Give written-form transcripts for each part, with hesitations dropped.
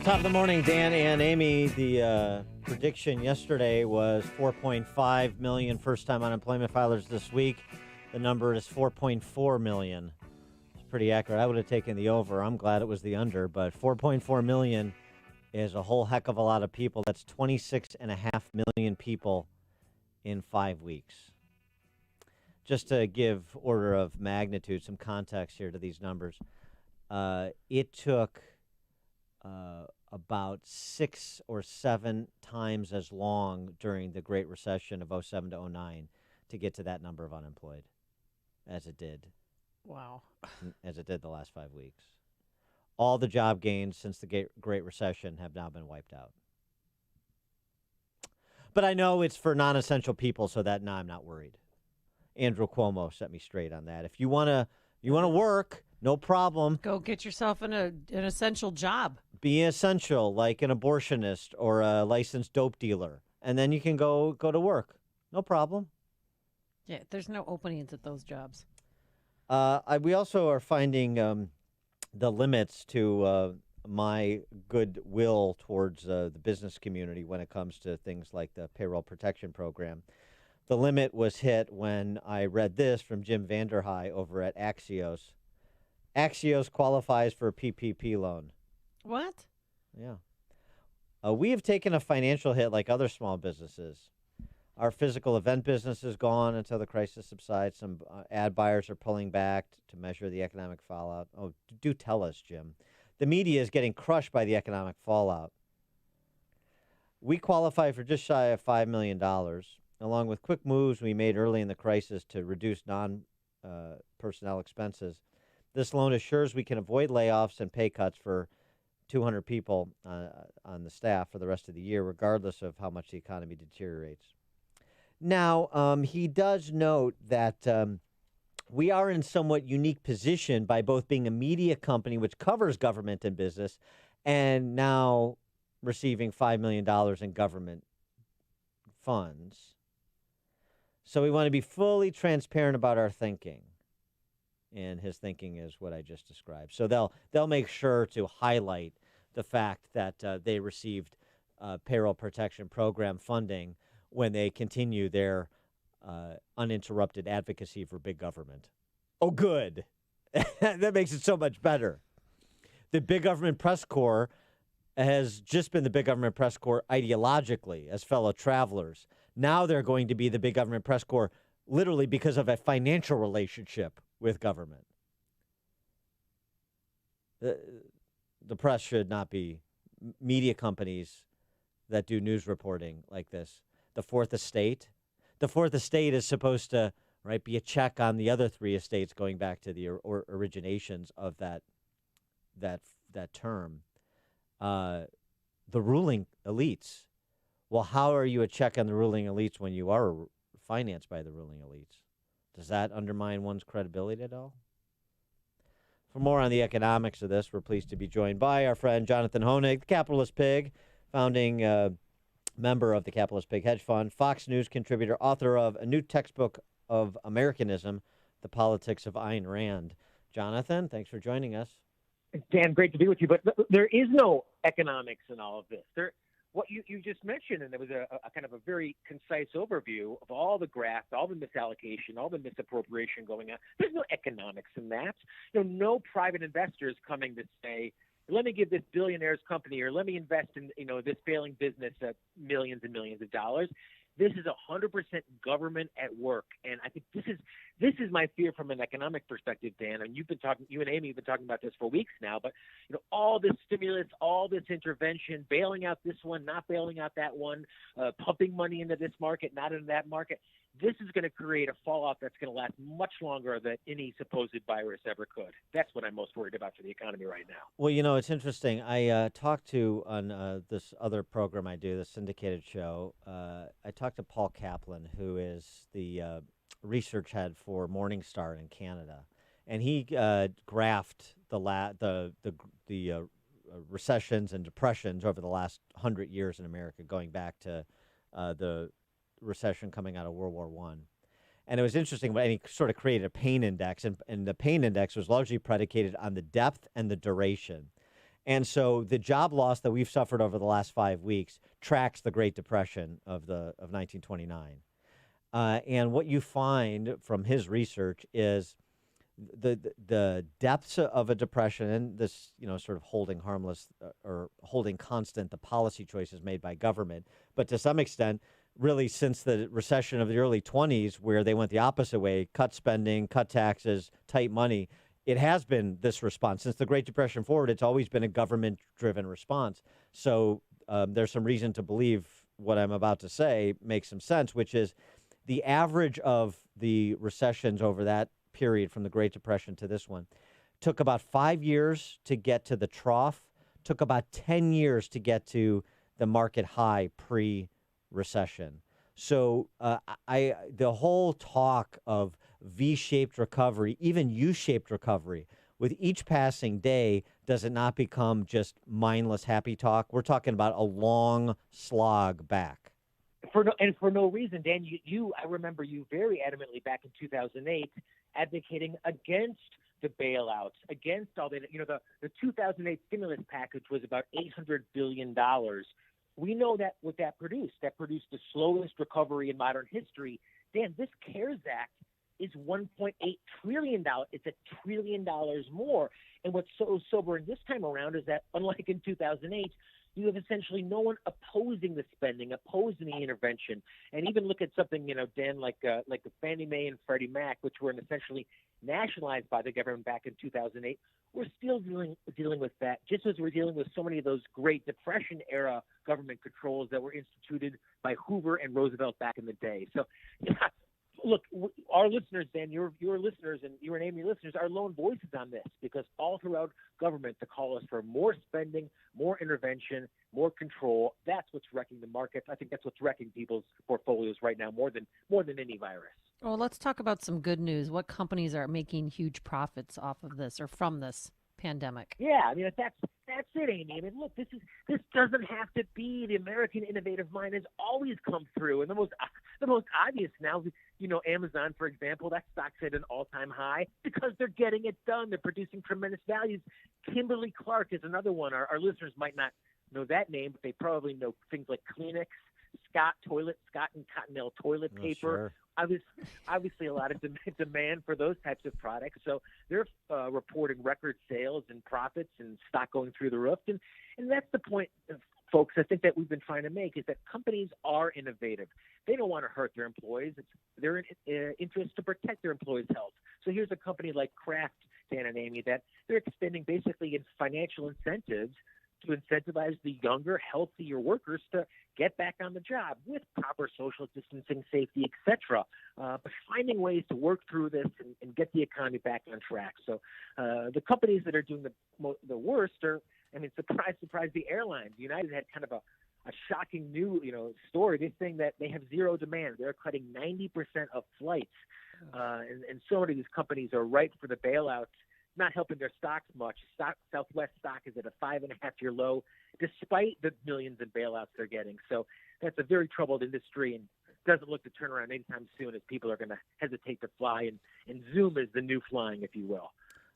Top of the morning, Dan and Amy. The prediction yesterday was 4.5 million first-time unemployment filers this week. The number is 4.4 million. It's pretty accurate. I would have taken the over. I'm glad it was the under, but 4.4 million is a whole heck of a lot of people. That's 26.5 million people in 5 weeks. Just to give order of magnitude, some context here to these numbers, it took about 6 or 7 times as long during the Great Recession of 07 to 09 to get to that number of unemployed as it did. Wow. As it did the last 5 weeks. All the job gains since the Great Recession have now been wiped out. But I know it's for non-essential people, so that now I'm not worried. Andrew Cuomo set me straight on that. If you want to work, no problem. Go get yourself an essential job. Be essential, like an abortionist or a licensed dope dealer, and then you can go to work. No problem. Yeah, there's no openings at those jobs. We also are finding the limits to my goodwill towards the business community when it comes to things like the payroll protection program. The limit was hit when I read this from Jim Vanderhei over at Axios. Axios qualifies for a PPP loan. What? Yeah. We have taken a financial hit like other small businesses. Our physical event business is gone until the crisis subsides. Some ad buyers are pulling back to measure the economic fallout. Oh, do tell us, Jim. The media is getting crushed by the economic fallout. We qualify for just shy of $5 million, along with quick moves we made early in the crisis to reduce non-personnel expenses. This loan assures we can avoid layoffs and pay cuts for 200 people on the staff for the rest of the year, regardless of how much the economy deteriorates. Now, he does note that we are in somewhat unique position by both being a media company, which covers government and business, and now receiving $5 million in government funds. So we want to be fully transparent about our thinking. And his thinking is what I just described. So they'll make sure to highlight the fact that they received payroll protection program funding when they continue their uninterrupted advocacy for big government. Oh, good. That makes it so much better. The big government press corps has just been the big government press corps ideologically as fellow travelers. Now they're going to be the big government press corps literally because of a financial relationship with government. The press should not be media companies that do news reporting like this. The fourth estate is supposed to be a check on the other three estates going back to the originations of that term. The ruling elites. Well, how are you a check on the ruling elites when you are financed by the ruling elites? Does that undermine one's credibility at all? For more on the economics of this, we're pleased to be joined by our friend Jonathan Hoenig, the Capitalist Pig, founding member of the Capitalist Pig Hedge Fund, Fox News contributor, author of a new textbook of Americanism, The Politics of Ayn Rand. Jonathan, thanks for joining us. Dan, great to be with you. But there is no economics in all of this. What you just mentioned, and there was a kind of a very concise overview of all the graft, all the misallocation, all the misappropriation going on. There's no economics in that. No private investors coming to say, let me give this billionaire's company, or let me invest in this failing business at millions and millions of dollars. This is 100% government at work, and I think this is my fear from an economic perspective, Dan. And you and Amy have been talking about this for weeks now. But all this stimulus, all this intervention, bailing out this one, not bailing out that one, pumping money into this market, not into that market. This is going to create a fallout that's going to last much longer than any supposed virus ever could. That's what I'm most worried about for the economy right now. Well, it's interesting. I talked to, on this other program I do, the syndicated show, I talked to Paul Kaplan, who is the research head for Morningstar in Canada. And he graphed the recessions and depressions over the last 100 years in America, going back to the recession coming out of World War I. And it was interesting, and he sort of created a pain index, and the pain index was largely predicated on the depth and the duration. And so the job loss that we've suffered over the last 5 weeks tracks the Great Depression of 1929. And what you find from his research is the depths of a depression, and this, sort of holding harmless or holding constant the policy choices made by government, but to some extent, really since the recession of the early 20s, where they went the opposite way, cut spending, cut taxes, tight money. It has been this response since the Great Depression forward. It's always been a government-driven response. So there's some reason to believe what I'm about to say makes some sense, which is the average of the recessions over that period from the Great Depression to this one took about 5 years to get to the trough, took about 10 years to get to the market high pre-recession. So the whole talk of V-shaped recovery, even U-shaped recovery, with each passing day, does it not become just mindless happy talk? We're talking about a long slog back. For no reason, Dan. I remember you very adamantly back in 2008 advocating against the bailouts, against all that. The 2008 stimulus package was about $800 billion. We know that what that produced the slowest recovery in modern history. Dan, this CARES Act is $1.8 trillion. It's $1 trillion more. And what's so sobering this time around is that, unlike in 2008, you have essentially no one opposing the spending, opposing the intervention. And even look at something, Dan, like the Fannie Mae and Freddie Mac, which were essentially nationalized by the government back in 2008. We're still dealing with that, just as we're dealing with so many of those Great Depression era government controls that were instituted by Hoover and Roosevelt back in the day. So, look, our listeners, Dan, your listeners and your and Amy listeners are lone voices on this, because all throughout government the call is for more spending, more intervention, more control. That's what's wrecking the markets. I think that's what's wrecking people's portfolios right now more than any virus. Well, let's talk about some good news. What companies are making huge profits off of this or from this pandemic? Yeah, I mean, that's it, Amy. I mean, look, this doesn't have to be. The American innovative mind has always come through, and the most obvious now, Amazon, for example, that stock's at an all-time high because they're getting it done. They're producing tremendous values. Kimberly-Clark is another one. Our listeners might not know that name, but they probably know things like Kleenex, Scott and Cottonelle toilet paper. Sure. Obviously, a lot of demand for those types of products. So they're reporting record sales and profits and stock going through the roof. And that's the point, folks, I think that we've been trying to make, is that companies are innovative. They don't want to hurt their employees. It's their interest to protect their employees' health. So here's a company like Kraft, Dan and Amy, that they're extending basically in financial incentives to incentivize the younger, healthier workers to get back on the job with proper social distancing, safety, etc. But finding ways to work through this and get the economy back on track. So the companies that are doing the worst are, surprise, the airlines. United had kind of a shocking new story. They're saying that they have zero demand. They're cutting 90% of flights. And so many of these companies are ripe for the bailouts, not helping their stocks much. Southwest stock is at a 5.5-year low, despite the millions in bailouts they're getting. So that's a very troubled industry, and doesn't look to turn around anytime soon, as people are going to hesitate to fly, and Zoom is the new flying, if you will.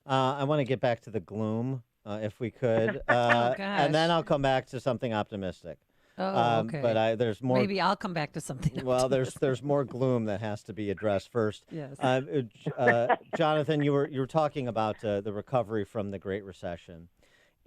I want to get back to the gloom, if we could, and then I'll come back to something optimistic. Oh, okay. But there's more. Maybe I'll come back to something. Well, there's more gloom that has to be addressed first. Yes. Jonathan, you were talking about the recovery from the Great Recession,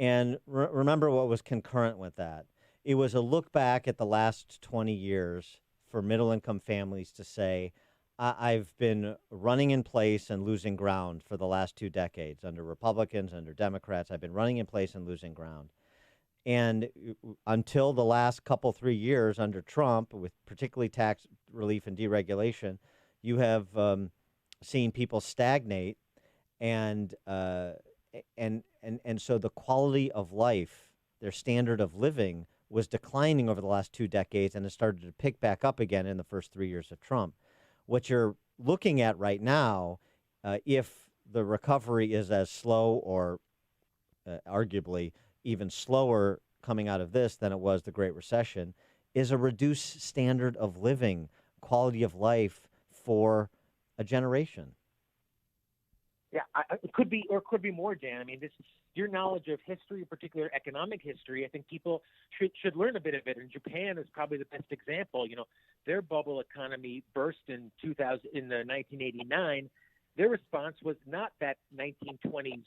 and remember what was concurrent with that. It was a look back at the last 20 years for middle-income families to say, I've been running in place and losing ground for the last 2 decades under Republicans, under Democrats. I've been running in place and losing ground. And until the last 3 years under Trump, with particularly tax relief and deregulation, you have seen people stagnate, and so the quality of life, their standard of living, was declining over the last 2 decades, and it started to pick back up again in the first 3 years of Trump. What you're looking at right now, if the recovery is as slow or arguably even slower coming out of this than it was the Great Recession, is a reduced standard of living, quality of life for a generation. Yeah, it could be, or it could be more, Dan. I mean, your knowledge of history, particular economic history, I think people should learn a bit of it. And Japan is probably the best example. Their bubble economy burst in 1989. Their response was not that 1920s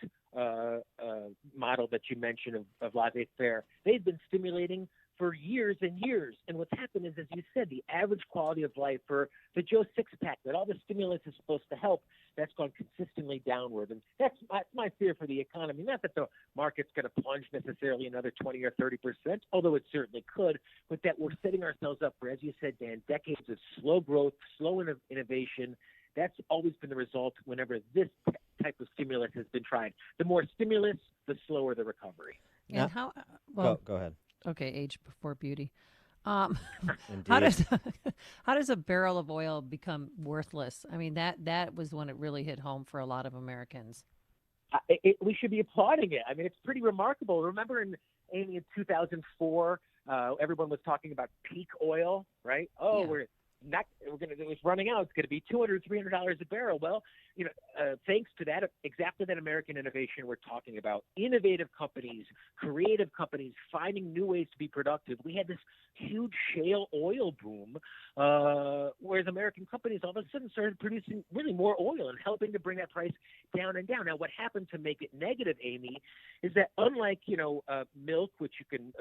model that you mentioned of laissez-faire. They've been stimulating for years and years. And what's happened is, as you said, the average quality of life for the Joe Six-Pack, that all the stimulus is supposed to help, that's gone consistently downward. And that's my fear for the economy. Not that the market's going to plunge necessarily another 20 or 30%, although it certainly could, but that we're setting ourselves up for, as you said, Dan, decades of slow growth, slow innovation. That's always been the result whenever this type of stimulus has been tried. The more stimulus, the slower the recovery. And well, go ahead. Okay, age before beauty. How Indeed. does a barrel of oil become worthless? I mean, that was when it really hit home for a lot of Americans. We should be applauding it. I mean, it's pretty remarkable. Remember in 2004, everyone was talking about peak oil, right? Oh, Yeah. it's running out. It's going to be $200, $300 a barrel. Well, thanks to that, exactly that American innovation we're talking about, innovative companies, creative companies, finding new ways to be productive. We had this huge shale oil boom, whereas American companies all of a sudden started producing really more oil and helping to bring that price down and down. Now, what happened to make it negative, Amy, is that unlike milk, which you can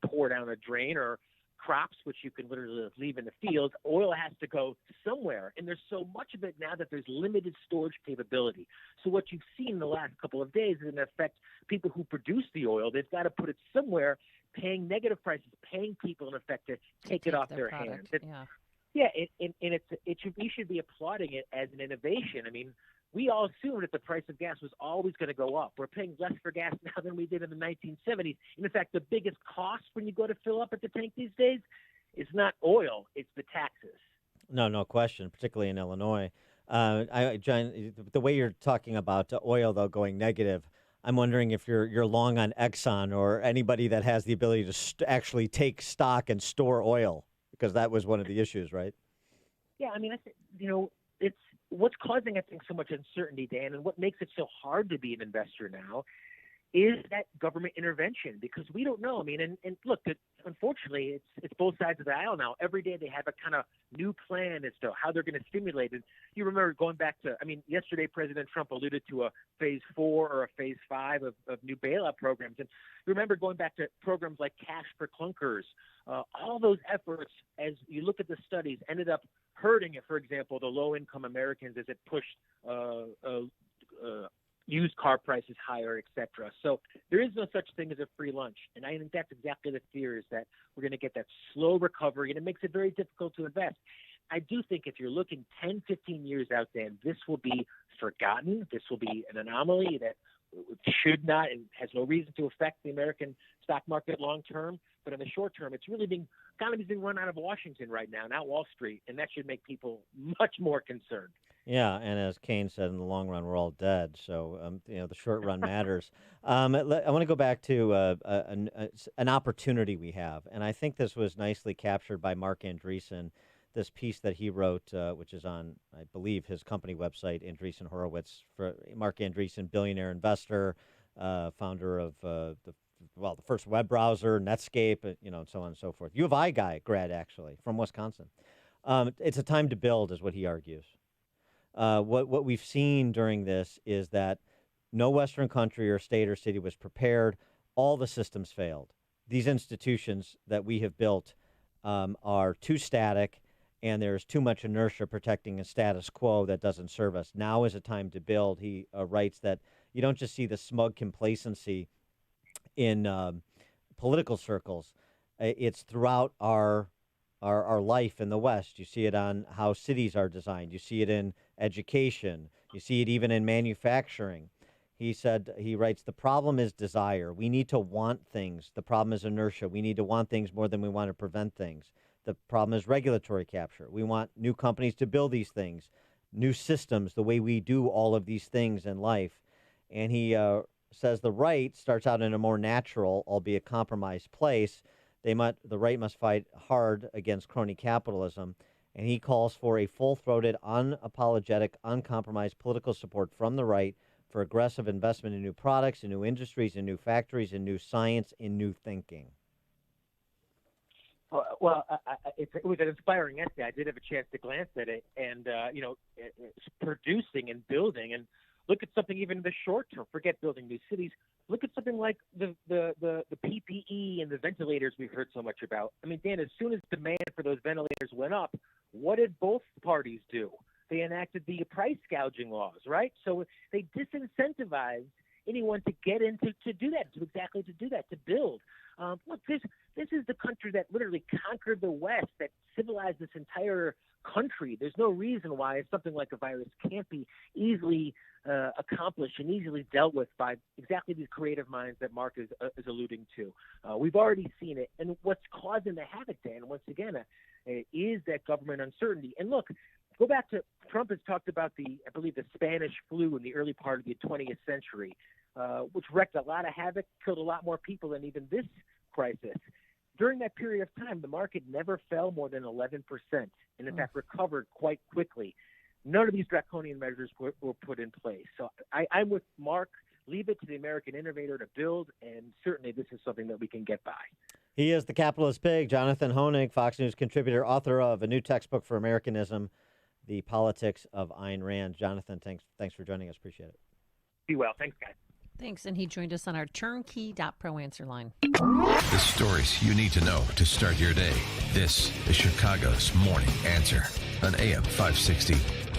pour down a drain, or crops, which you can literally leave in the fields, oil has to go somewhere. And there's so much of it now that there's limited storage capability. So what you've seen the last couple of days is, in effect, people who produce the oil, they've got to put it somewhere, paying negative prices, paying people, in effect, to take it off their hands. Yeah. We should be applauding it as an innovation. I mean, we all assumed that the price of gas was always going to go up. We're paying less for gas now than we did in the 1970s. And in fact, the biggest cost when you go to fill up at the tank these days is not oil, it's the taxes. No question, particularly in Illinois. John, the way you're talking about oil, though, going negative, I'm wondering if you're long on Exxon or anybody that has the ability to actually take stock and store oil, because that was one of the issues, right? Yeah, I mean, it's what's causing, I think, so much uncertainty, Dan, and what makes it so hard to be an investor now is that government intervention, because we don't know. I mean, and look, unfortunately, it's both sides of the aisle now. Every day they have a kind of new plan as to how they're going to stimulate it. You remember going back to, yesterday President Trump alluded to a phase 4 or a phase 5 of new bailout programs. And you remember going back to programs like cash for clunkers. All those efforts, as you look at the studies, ended up hurting, for example, the low-income Americans as it pushed used car prices higher, et cetera. So there is no such thing as a free lunch. And I think that's exactly the fear, is that we're going to get that slow recovery, and it makes it very difficult to invest. I do think if you're looking 10, 15 years out, then this will be forgotten. This will be an anomaly that should not and has no reason to affect the American stock market long term. But in the short term, it's really economy's being run out of Washington right now, not Wall Street, and that should make people much more concerned. Yeah, and as Keynes said, in the long run, we're all dead. So, the short run matters. I want to go back to an opportunity we have, and I think this was nicely captured by Mark Andreessen, this piece that he wrote, which is on, I believe, his company website, Andreessen Horowitz. For Mark Andreessen, billionaire investor, founder of the first web browser, Netscape, and so on and so forth. U of I guy, grad actually, from Wisconsin. It's a time to build, is what he argues. What we've seen during this is that no Western country or state or city was prepared. All the systems failed. These institutions that we have built are too static, and there's too much inertia protecting a status quo that doesn't serve us. Now is a time to build. He writes that you don't just see the smug complacency in political circles. It's throughout our life in the West. You see it on how cities are designed. You see it in education. You see it even in manufacturing. He writes, the problem is desire. We need to want things. The problem is inertia. We need to want things more than we want to prevent things. The problem is regulatory capture. We want new companies to build these things, new systems, the way we do all of these things in life. And he says the right starts out in a more natural, albeit compromised place. The right must fight hard against crony capitalism, and he calls for a full-throated, unapologetic, uncompromised political support from the right for aggressive investment in new products, in new industries, in new factories, in new science, in new thinking. Well, it was an inspiring essay. I did have a chance to glance at it, and it's producing and building. And look at something even in the short term. Forget building new cities. Look at something like the PPE and the ventilators we've heard so much about. I mean, Dan, as soon as demand for those ventilators went up, what did both parties do? They enacted the price gouging laws, right? So they disincentivized anyone to get into to do that, to build. Look, this is the country that literally conquered the West, that civilized this entire country. There's no reason why something like a virus can't be easily accomplished and easily dealt with by exactly these creative minds that Mark is alluding to. We've already seen it. And what's causing the havoc, Dan, once again, is that government uncertainty. And look, go back to Trump has talked about the Spanish flu in the early part of the 20th century, which wreaked a lot of havoc, killed a lot more people than even this crisis. During that period of time, the market never fell more than 11%, and in fact recovered quite quickly. None of these draconian measures were put in place. So I'm with Mark. Leave it to the American innovator to build, and certainly this is something that we can get by. He is the capitalist pig, Jonathan Hoenig, Fox News contributor, author of a new textbook for Americanism, The Politics of Ayn Rand. Jonathan, thanks for joining us. Appreciate it. Be well. Thanks, guys. Thanks. And he joined us on our turnkey.pro answer line. The stories you need to know to start your day. This is Chicago's Morning Answer on AM 560.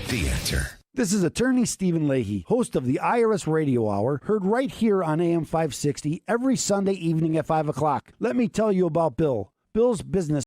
The Answer. This is attorney Stephen Leahy, host of the IRS Radio Hour, heard right here on AM 560 every Sunday evening at 5 o'clock. Let me tell you about Bill. Bill's business